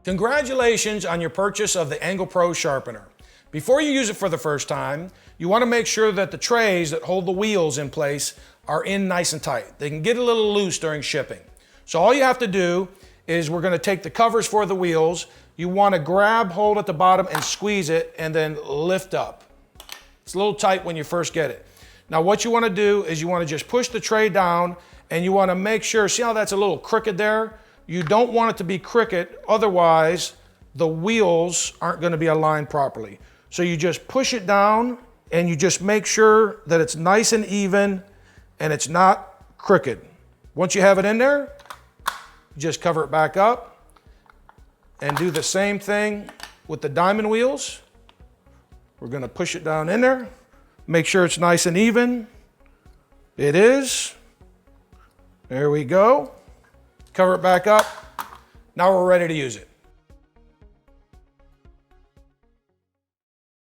Congratulations on your purchase of the Angle Pro Sharpener. Before you use it for the first time, you want to make sure that the trays that hold the wheels in place are in nice and tight. They can get a little loose during shipping. So all you have to do is we're going to take the covers for the wheels. You want to grab hold at the bottom and squeeze it and then lift up. It's a little tight when you first get it. Now what you want to do is you want to just push the tray down and you want to make sure, see how that's a little crooked there? You don't want it to be crooked, otherwise the wheels aren't going to be aligned properly. So you just push it down and you just make sure that it's nice and even and it's not crooked. Once you have it in there, you just cover it back up and do the same thing with the diamond wheels. We're going to push it down in there, make sure it's nice and even. It is. There we go. Cover it back up. Now we're ready to use it.